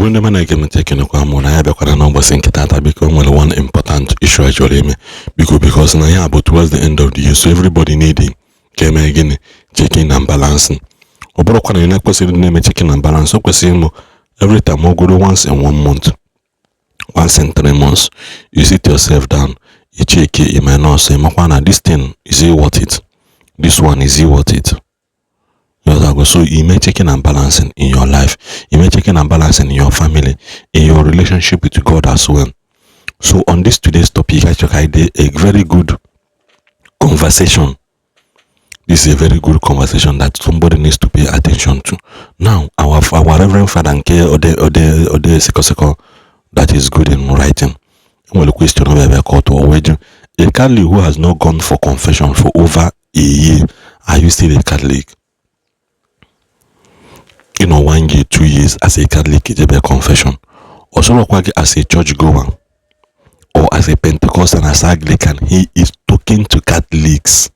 Even the man I can take in a common, I have a quarter number thinking that I become one important issue actually because now but towards the end of the year, so everybody needing came again checking and balancing. Obro you not question name checking and balance. So question every time we go once in 1 month, once in 3 months, you sit yourself down, you check it, you might not say, Makwana, this thing is it worth it? This one is it worth it? So you may checking and balancing in your life, you may checking and balancing in your family, in your relationship with God as well. So on this today's topic, I did a very good conversation. This is a very good conversation that somebody needs to pay attention to. Now, our Reverend Father Nke Ode Seko that is good in writing. Well, question of a court or wager. A Catholic who has not gone for confession for over a year, are you still a Catholic? 1 year, 2 years as a Catholic is a confession. Or so as a church goer or as a Pentecostal as Anglican, he is talking to Catholics.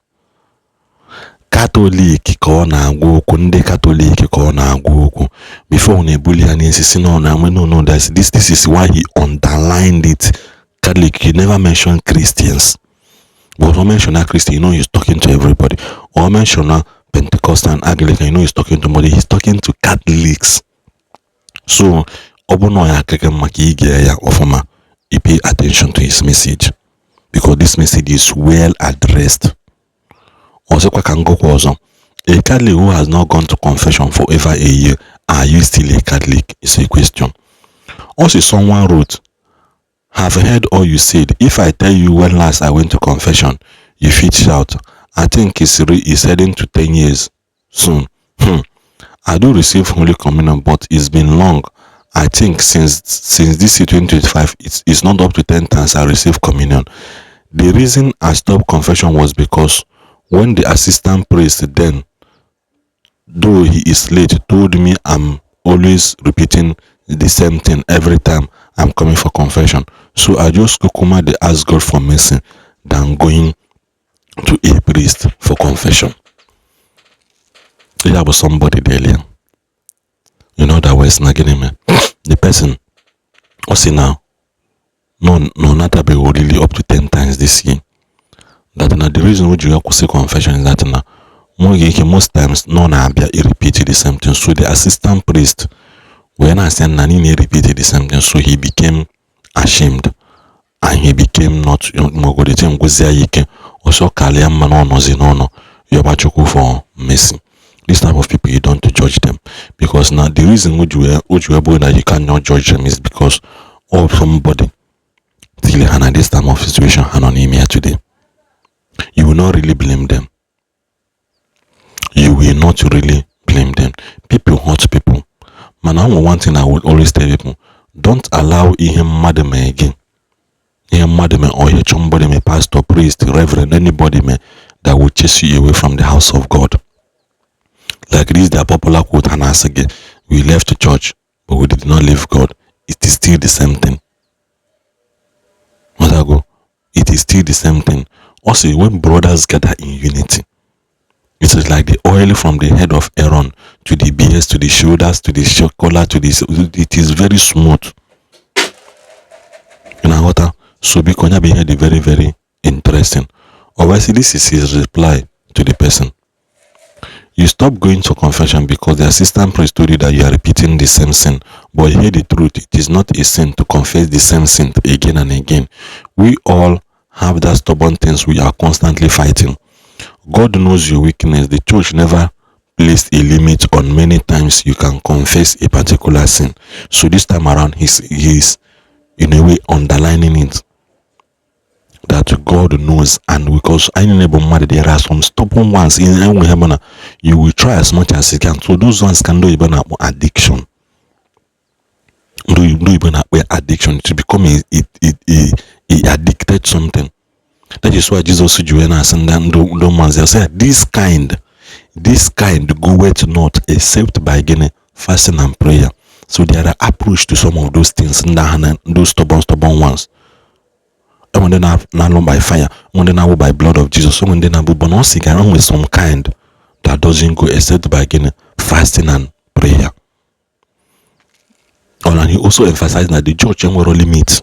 Catholic ko na agwa okwu ndị Catholic ko na agwa okwu before na bully and insist no this is why he underlined it. Catholic, he never mentioned Christians, but when mention a Christian, he's talking to everybody. Or mention a Pentecostal and Anglican, he's talking to somebody. He's talking to Catholics. So obono ya keke maki ya ofoma, he pay attention to his message because this message is well addressed. Also, a Catholic who has not gone to confession for over a year, are you still a Catholic? It's a question. Also, someone wrote, have heard all you said. If I tell you when last I went to confession, you fit shout. I think it's heading to 10 years soon. I do receive Holy Communion, but it's been long. I think since this year 2025, it's not up to 10 times I received communion. The reason I stopped confession was because when the assistant priest then, though he is late, told me I'm always repeating the same thing every time I'm coming for confession. So I just kukuma they ask God for mercy than going to a priest for confession. There was somebody there. That was nagging me. The person, also now, not be really up to 10 times this year. That the reason which you have to say confession is that most times he repeated the same thing. So the assistant priest, when I said Nani repeated the same thing, so he became ashamed and he became not also for mercy. This type of people, you don't judge them, because now the reason which you are born that you cannot judge them is because of somebody till this type of situation here today. You will not really blame them. You will not really blame them. People hurt people. Man, one thing I will always tell people: don't allow him madam again. Him madam or somebody may pastor, priest, reverend, anybody may that will chase you away from the house of God. Like this, the popular quote, and as again, we left the church, but we did not leave God. It is still the same thing. It is still the same thing. Also, when brothers gather in unity, it is like the oil from the head of Aaron to the beards, to the shoulders, to the collar, to this. It is very smooth. So because be very, very interesting. Obviously, this is his reply to the person. You stop going to confession because the assistant priest told you that you are repeating the same sin. But hear the truth, it is not a sin to confess the same sin again and again. We all have that stubborn things we are constantly fighting. God knows your weakness. The church never placed a limit on many times you can confess a particular sin. So this time around, he's in a way underlining it. That God knows, and because I know there are some stubborn ones in heaven, you will try as much as you can. So those ones can do even addiction. Do even addiction to become a addicted something. That is why Jesus said, and then they said, this kind goeth not except by again fasting and prayer. So there are approach to some of those things, those stubborn ones. When they now by fire, when they now by blood of Jesus, when they now bonosic and with some kind that doesn't go except by again fasting and prayer. Or And he also emphasized that the church will limit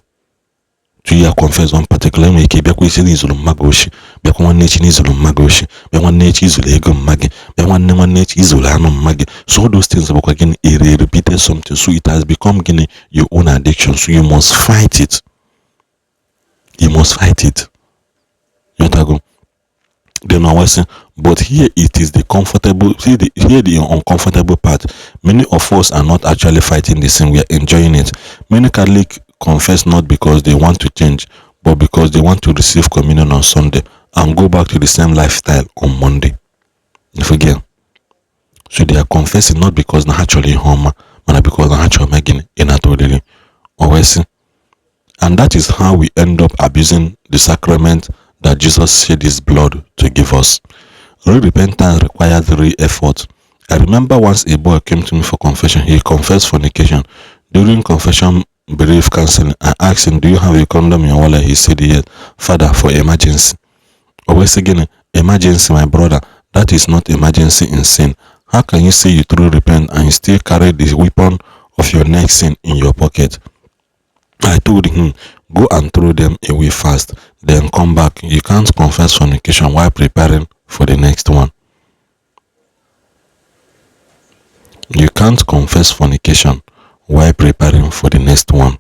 to you confess one particular way ke bịakwa isi n'izulu mmaga oshi bịakwa nwanne echi n'izulu mmaga oshi bịa nwanne echi izulu ego mmagi bịa nwanne echi izulu anụ mmagi. So all those things bụkwa gịnị a repeated something, so it has become gịnị your own addiction, so you must fight it. You must fight it. You know, then I was saying, but here it is the comfortable, here the uncomfortable part. Many of us are not actually fighting the sin, we are enjoying it. Many Catholics confess not because they want to change, but because they want to receive communion on Sunday and go back to the same lifestyle on Monday. You forget. So they are confessing not because they're actually home, but because they're actually making it. Always. And that is how we end up abusing the sacrament that Jesus shed his blood to give us. Real repentance requires real effort. I remember once a boy came to me for confession. He confessed fornication. During confession brief counseling, I asked him, do you have a condom in your wallet? He said yes. Father, for emergency. Always again, emergency, my brother. That is not emergency in sin. How can you say you truly repent and you still carry the weapon of your next sin in your pocket? I told him, go and throw them away fast, then come back. You can't confess fornication while preparing for the next one. You can't confess fornication while preparing for the next one.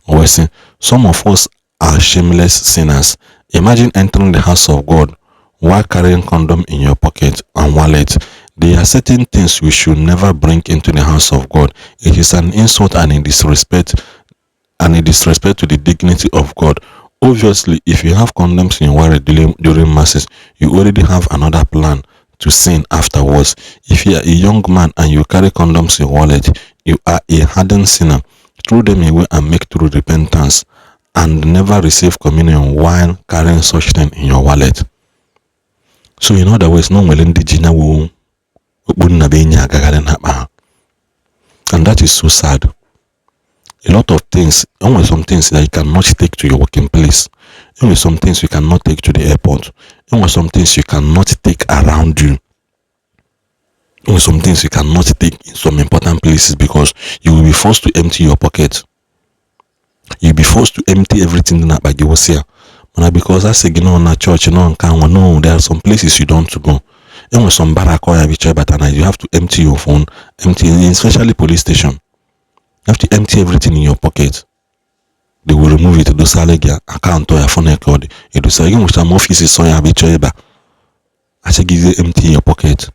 Always say, some of us are shameless sinners. Imagine entering the house of God while carrying condom in your pocket and wallet. There are certain things we should never bring into the house of God. It is an insult and a disrespect to the dignity of God. Obviously, if you have condoms in your wallet during masses, you already have another plan to sin afterwards. If you are a young man and you carry condoms in your wallet, you are a hardened sinner. Throw them away and make true repentance, and never receive communion while carrying such thing in your wallet. So in other words, no and that is so sad. A lot of things, only some things that you cannot take to your working place, only some things you cannot take to the airport, only some things you cannot take around you, only some things you cannot take in some important places, because you will be forced to empty your pocket. You'll be forced to empty everything in that bag. You will say, because I say, na church, no, there are some places you don't to go. And with some barakoya, you have to empty your phone, especially police station. You have to empty everything in your pocket. They will remove it to do salagia account or your phone record. It will say, you must have offices so you have a I say, give you empty your pocket.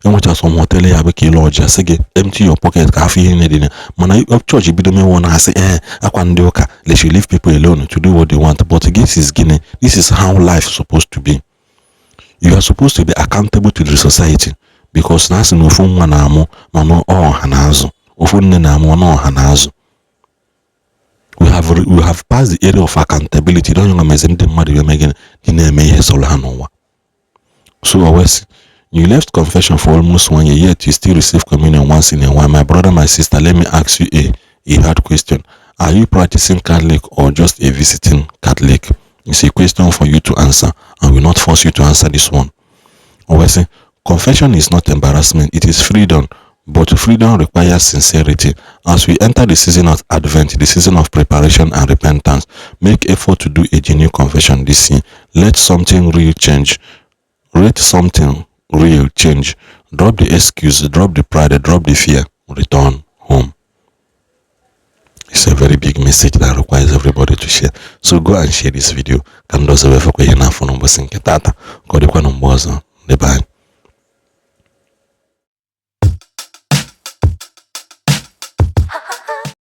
You must have some hotel you have a lodge. I say, empty your pocket. Coffee in it. Man, up church, you be the one. I say, I can't do okay. Let you leave people alone to do what they want. But this is how life is supposed to be. You are supposed to be accountable to the society, because that's no phone one amo, mano or hanazo. We have passed the area of accountability. Don't you imagine the mother you're making the name? So always you left confession for almost 1 year, yet you still receive communion once in a while. My brother, my sister, let me ask you a hard question. Are you practicing Catholic or just a visiting Catholic? It's a question for you to answer, and will not force you to answer this one. Always say, confession is not embarrassment, it is freedom. But freedom requires sincerity. As we enter the season of Advent, the season of preparation and repentance, make effort to do a genuine confession this year. Let something real change. Let something real change. Drop the excuse, drop the pride, drop the fear. Return home. It's a very big message that requires everybody to share. So go and share this video. Bye.